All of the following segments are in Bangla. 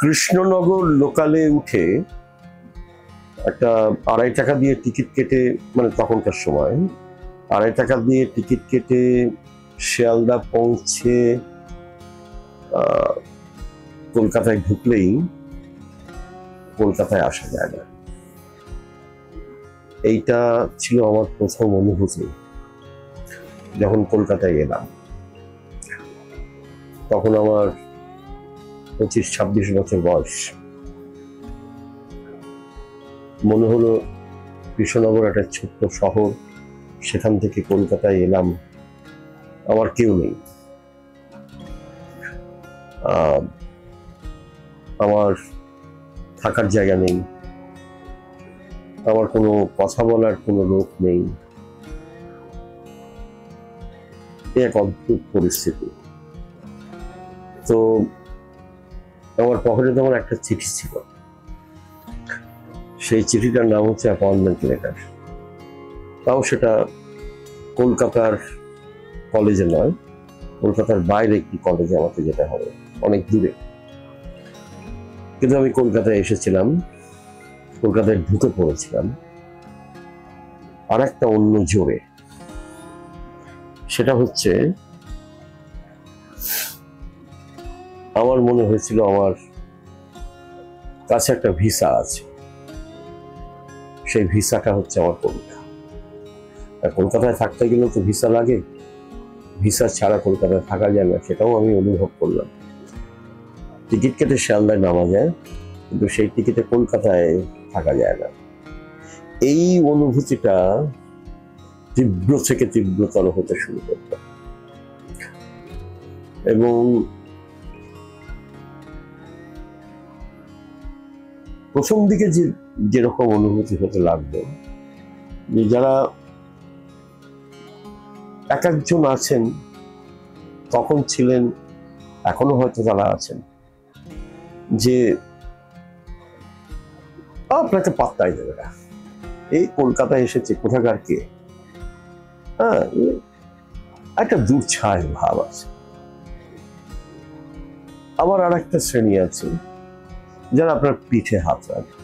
কৃষ্ণনগর লোকালে উঠে একটা 2.5 টাকা দিয়ে টিকিট কেটে, মানে তখনকার সময় 2.5 টাকা দিয়ে টিকিট কেটে শিয়ালদা পৌঁছে কলকাতায় ঢুকলেই কলকাতায় আসা যায় না। এইটা ছিল আমার প্রথম অনুভূতি যখন কলকাতায় গেলাম। তখন আমার 25-26 বছর বয়স। মনে হলো কৃষ্ণনগর একটা ছোট্ট শহর, সেখান থেকে কলকাতায় এলাম, আমার কেউ নেই, আমার থাকার জায়গা নেই, আমার কোনো কথা বলার কোনো লোক নেই। এক অদ্ভুত পরিস্থিতি। তো আমার পকেটে তখন একটা চিঠি ছিল, সেই চিঠিটার নাম হচ্ছে অ্যাপয়েন্টমেন্ট লেটার। তাও সেটা কলকাতার কলেজে নয়, কলকাতার বাইরে একটি কলেজে আমাকে যেতে হবে, অনেক দূরে। কিন্তু আমি কলকাতায় এসেছিলাম, কলকাতায় ঢুকে পড়েছিলাম আর একটা অন্য জোরে। সেটা হচ্ছে আমার মনে হয়েছিল আমার কাছে একটা ভিসা আছে, সেই ভিসাটা হচ্ছে আমার কবিতা। আর কলকাতায় থাকতে গেলেও তো ভিসা লাগে, ভিসা ছাড়া কলকাতায় থাকা যায় না, সেটাও আমি অনুভব করলাম। টিকিট কেটে শিয়ালদায় নামা যায়, কিন্তু সেই টিকিটে কলকাতায় থাকা যায় না। এই অনুভূতিটা তীব্র থেকে তীব্রতর হতে শুরু করত, এবং প্রথম দিকে যেরকম অনুভূতি হতে লাগলো, যে যারা এক একজন আছেন, তখন ছিলেন, এখনো হয়তো তারা আছেন, যে আপনাকে পাত্তাই দেবে না, এই কলকাতায় এসেছে, কোথাকার কে। হ্যাঁ, একটা দুঃছায় ভাব আছে। আবার আর একটা শ্রেণী আছে যারা আপনার পিঠে হাত রাখবে,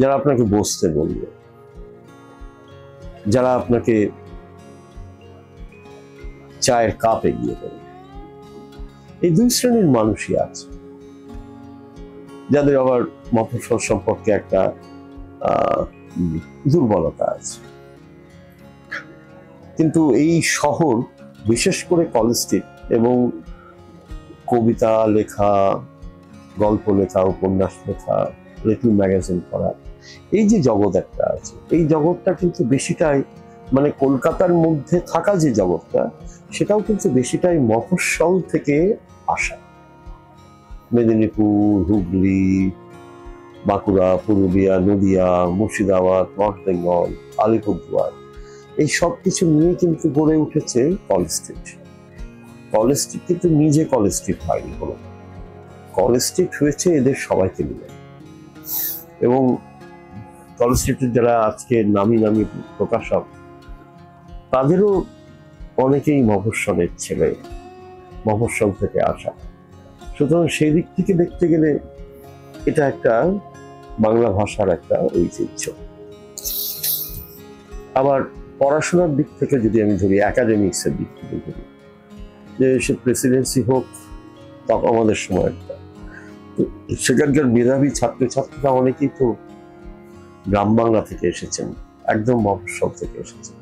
যারা আপনাকে বসতে বলবে, যারা আপনাকে চায়ের কাপ এগিয়ে দেবে। এই দুই শ্রেণীর মানুষই আছে, যাদের আবার মফস্বল সম্পর্কে একটা দুর্বলতা আছে। কিন্তু এই শহর, বিশেষ করে কলেজ স্ট্রিট, এবং কবিতা লেখা, গল্প লেখা, উপন্যাস লেখা, লিটল ম্যাগাজিন পড়া, এই যে জগৎ একটা আছে, এই জগৎটা কিন্তু বেশিটাই, মানে কলকাতার মধ্যে থাকা যে জগৎটা, সেটাও কিন্তু বেশিটাই মফস্বল থেকে আসা। মেদিনীপুর, হুগলি, বাঁকুড়া, পুরুলিয়া, নদিয়া, মুর্শিদাবাদ, নর্থ বেঙ্গল, আলিপুরদুয়ার, এই সব কিছু নিয়ে কিন্তু গড়ে উঠেছে কলেজ স্ট্রিট। কলেজ স্ট্রিট কিন্তু নিজে কলেজ স্ট্রিট হয়নি, কোনো কলেজ স্ট্রিট হয়েছে এদের সবাইকে মিলে। এবং কলেজ স্ট্রিটের যারা আজকে নামি নামি প্রকাশক, তাদেরও অনেকেই মফস্বলের ছেলে, মফস্বল থেকে আসা। সুতরাং সেই দিক থেকে দেখতে গেলে এটা একটা বাংলা ভাষার একটা ঐতিহ্য। আবার পড়াশোনার দিক থেকে যদি আমি ধরি, একাডেমিক্সের দিক থেকে ধরি, যে সে প্রেসিডেন্সি হোক, তখন আমাদের সময় একটা, সেখানকার মেধাবী ছাত্রছাত্রীরা অনেকেই তো গ্রাম বাংলা থেকে এসেছেন, একদম মফস্বল থেকে এসেছেন।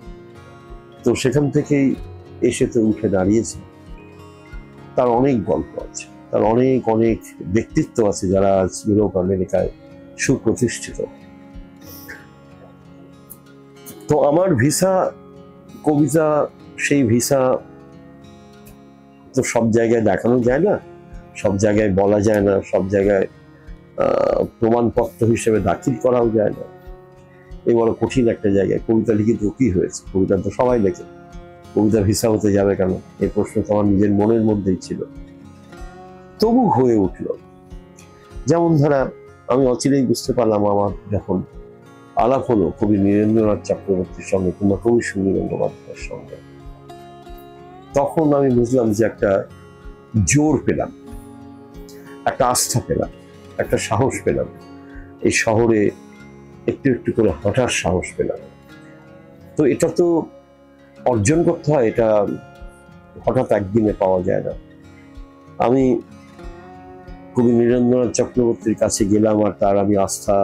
তো সেখান থেকেই এসে তো উঠে দাঁড়িয়েছে। তার অনেক গল্প আছে, তার অনেক অনেক ব্যক্তিত্ব আছে, যারা আজ ইউরোপ আমেরিকায় সুপ্রতিষ্ঠিত। তো আমার ভিসা, কবিতা, সেই ভিসা তো সব জায়গায় দেখানো যায় না, সব জায়গায় বলা যায় না, সব জায়গায় প্রমাণপত্র হিসেবে দাখিল করাও যায় না। এই বড় কঠিন একটা জায়গায় কবিতা লিখে তো কি হয়েছে, কবিতা তো সবাই লেখে, কবিতা ভিসা হতে যাবে কেন, এই প্রশ্ন তো আমার নিজের মনের মধ্যেই ছিল। তবু হয়ে উঠল। যেমন ধরা, আমি অচিরেই বুঝতে পারলাম, আমার যখন আলাপ হলো কবি নীরেন্দ্রনাথ চক্রবর্তীর সঙ্গে কিংবা কবি সুনীল গঙ্গোপাধ্যায়ের সঙ্গে, তখন আমি বুঝলাম যে একটা জোর পেলাম, একটা আস্থা পেলাম, একটা সাহস পেলাম, এই শহরে একটু একটু করে হাঁটার সাহস পেলাম। তো এটা তো অর্জন করতে হয়, এটা হঠাৎ একদিনে পাওয়া যায় না। আমি কবি নীরেন্দ্রনাথ চক্রবর্তীর কাছে গেলাম আর তার আমি আস্থা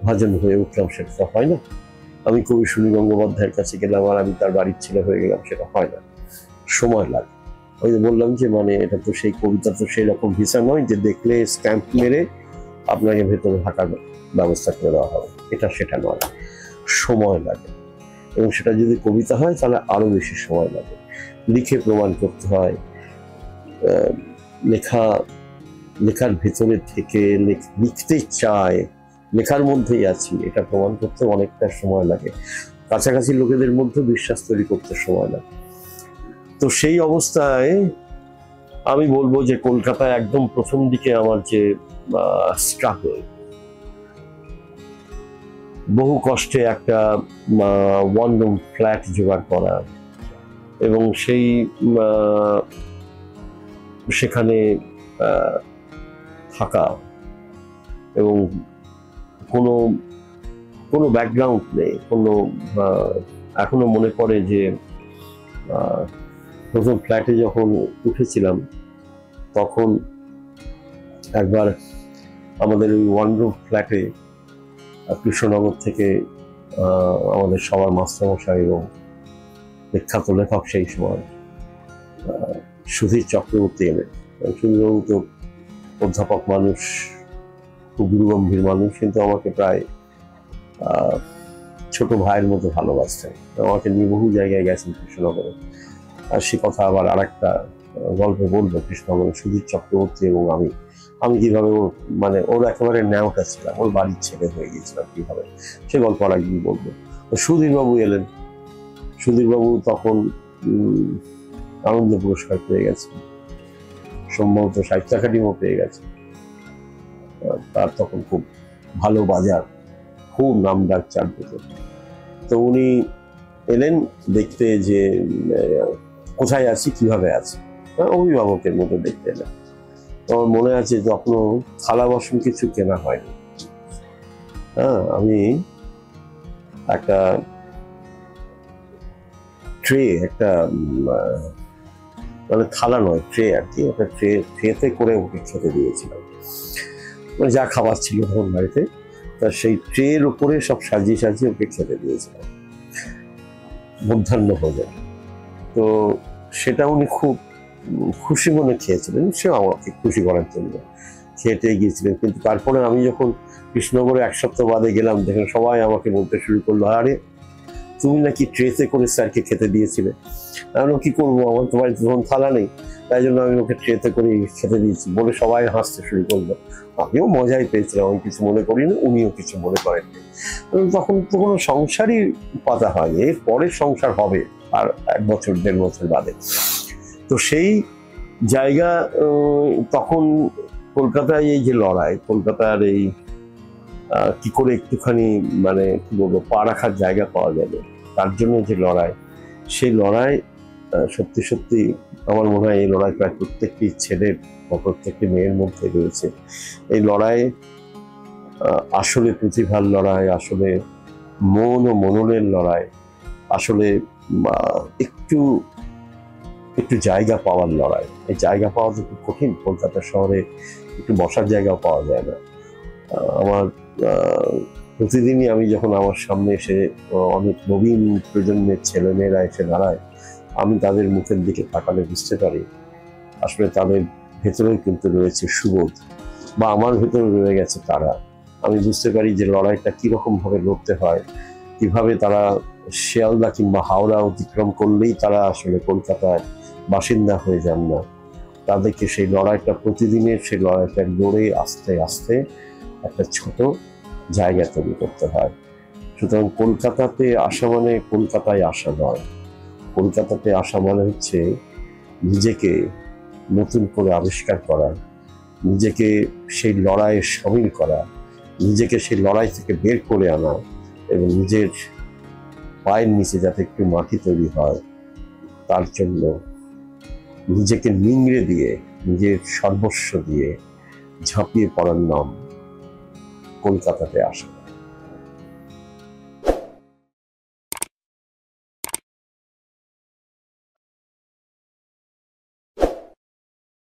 ভাজন হয়ে উঠলাম, সেটা তো হয় না। আমি কবি সুনীল গঙ্গোপাধ্যায়ের কাছে গেলাম আর আমি তার বাড়ির ছেলে হয়ে গেলাম, সেটা হয় না, সময় লাগে। ওই যে বললাম যে মানে এটা তো সেই কবিতা তো সেই রকম ভিসা নয় যে দেখলে স্ট্যাম্প মেরে আপনাকে ভেতরে থাকার ব্যবস্থা করে দেওয়া হবে, এটা সেটা নয়, সময় লাগে। এবং সেটা যদি কবিতা হয় তাহলে আরো বেশি সময় লাগে, লিখে প্রমাণ করতে হয়, লেখার ভেতরে থেকে লিখতে চায়, লেখার মধ্যেই আছি এটা প্রমাণ করতে অনেকটা সময় লাগে, কাছাকাছি লোকেদের মধ্যে বিশ্বাস তৈরি করতে সময় লাগে। তো সেই অবস্থায় আমি বলবো যে কলকাতায় একদম প্রথম দিকে আমার যে স্ট্রাগল, বহু কষ্টে একটা ওয়ান রুম ফ্ল্যাট জোগাড় করা এবং সেখানে থাকা এবং কোনো ব্যাকগ্রাউন্ড নেই, এখনো মনে পড়ে যে প্রথম ফ্ল্যাটে যখন উঠেছিলাম তখন একবার আমাদের ওই ওয়ান রুম ফ্ল্যাটে কৃষ্ণনগর থেকে আমাদের সবার মাস্টারমশাই এবং বিখ্যাত লেখক সেই সময় সুধীর চক্রবর্তী এলেন। সুধীরবাবু তো অধ্যাপক মানুষ, খুব গুরুগম্ভীর মানুষ, কিন্তু আমাকে প্রায় ছোট ভাইয়ের মতো ভালোবাসতেন। আমাকে নিয়ে বহু জায়গায় গেছেন কৃষ্ণনগরে। আর সে কথা আবার আরেকটা গল্পে বলবো। কৃষ্ণনগরে সুধীর চক্রবর্তী এবং আমি কিভাবে মানে ওর একেবারে ন্যাওটা ছিলাম, ওর বাড়ির ছেলে হয়ে গিয়েছিলাম কিভাবে, সে গল্প আর একদিন বলবো। সুধীরবাবু এলেন। সুধীরবাবু তখন আনন্দ পুরস্কার পেয়ে গেছেন, সম্ভবত সাহিত্য একাডেমিও পেয়ে গেছেন। তার তখন খুব ভালো বাজার, খুব নাম ডাক চারদিকে। তো উনি এলেন দেখতে যে কোথায় আছি, কিভাবে আছি, অভিভাবকের মতো দেখতে এলেন। আমার মনে আছে তখনও থালা বাসন কিছু কেনা হয়নি। আমি একটা ট্রে, একটা মানে থালা নয় ট্রে আর কি, একটা ট্রেতে করে ওকে খেতে দিয়েছিলাম। মানে যা খাবার ছিল তখন বাড়িতে, তা সেই ট্রের উপরে সব সাজিয়ে সাজিয়ে ওকে খেতে দিয়েছিলাম, মধ্যাহ্ন ভোজন। তো সেটা উনি খুব খুশি মনে খেয়েছিলেন, সেও আমাকে খুশি করার জন্য খেতে গিয়েছিলেন। কিন্তু তারপরে আমি যখন কৃষ্ণনগরে এক সপ্তাহ বাদে গেলাম, দেখেন সবাই আমাকে বলতে শুরু করলো, আরে তুমি নাকি ট্রেতে করে স্যারকে খেতে দিয়েছিলে। আমি কি করবো, আমার তো বাড়িতে তখন থালা নেই, তাই জন্য আমি ওকে ট্রেতে করে খেতে দিয়েছি বলে সবাই হাসতে শুরু করলো। আমিও মজাই পেয়েছিলাম, আমি কিছু মনে করিনি, উনিও কিছু মনে করেননি। তখন তো কোনো সংসারই পাতা হয়নি, এর পরের সংসার হবে আর 1 বছর 1.5 বছর বাদে। তো সেই জায়গা তখন কলকাতায় এই যে লড়াই, কলকাতার এই কি করে একটুখানি মানে কি বলবো পা রাখার জায়গা পাওয়া যাবে, তার জন্য যে লড়াই, সেই লড়াই সত্যি সত্যি আমার মনে হয় এই লড়াই প্রায় প্রত্যেকটি ছেলের বা প্রত্যেকটি মেয়ের মধ্যে রয়েছে। এই লড়াই আসলে প্রতিভার লড়াই, আসলে মন ও মননের লড়াই, আসলে একটু একটু জায়গা পাওয়ার লড়াই। এই জায়গা পাওয়া তো খুব কঠিন, কলকাতা শহরে একটু বসার জায়গাও পাওয়া যায় না। আমার প্রতিদিনই আমি যখন আমার সামনে এসে অনেক নবীন প্রজন্মের ছেলেমেয়েরা এসে দাঁড়ায়, আমি তাদের মুখের দিকে তাকালে বুঝতে পারি আসলে তাদের ভেতরেও কিন্তু রয়েছে সুবোধ, বা আমার ভেতরে রয়ে গেছে তারা। আমি বুঝতে পারি যে লড়াইটা কিরকম ভাবে লড়তে হয়, কিভাবে তারা শিয়ালদা কিংবা হাওড়া অতিক্রম করলেই তারা আসলে কলকাতার বাসিন্দা হয়ে যান না। তাদেরকে সেই লড়াইটা প্রতিদিনের সেই লড়াইটা লড়ে আস্তে আস্তে একটা ছোট জায়গা তৈরি করতে হয়। সুতরাং কলকাতাতে আসা মানে কলকাতায় আসা নয়, কলকাতাতে আসা মানে হচ্ছে নিজেকে নতুন করে আবিষ্কার করা, নিজেকে সেই লড়াইয়ে সামিল করা, নিজেকে সেই লড়াই থেকে বের করে আনা এবং নিজের পায়ের নিচে যাতে একটু মাটি তৈরি হয় তার জন্য নিজেকে নিংড়ে দিয়ে নিজের সর্বস্ব দিয়ে ঝাঁপিয়ে পড়ার নাম কলকাতাতে আসা।